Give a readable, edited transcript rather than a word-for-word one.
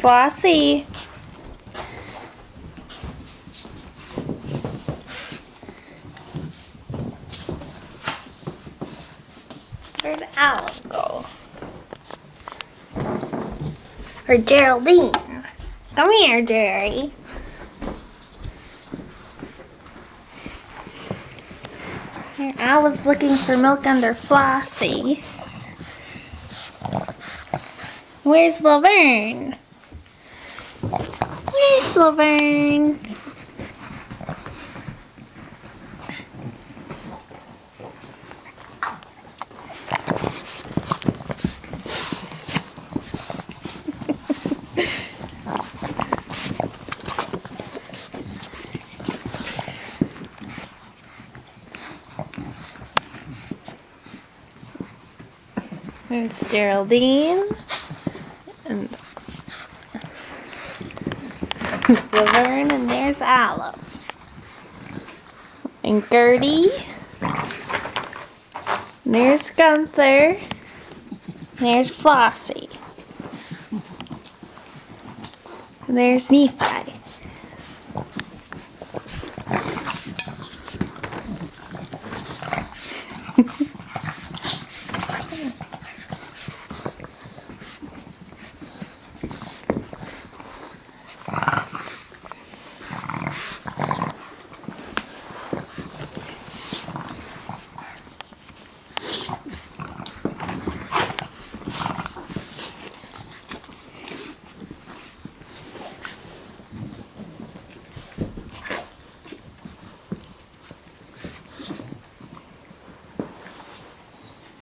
Flossie. Where'd Olive go? Or Geraldine. Come here, Jerry. Here, Olive's looking for milk under Flossie. Where's Laverne? Where's Laverne? There's Geraldine and Laverne, and there's Olive. And Gertie. And there's Gunther. And there's Flossie. And there's Nephi.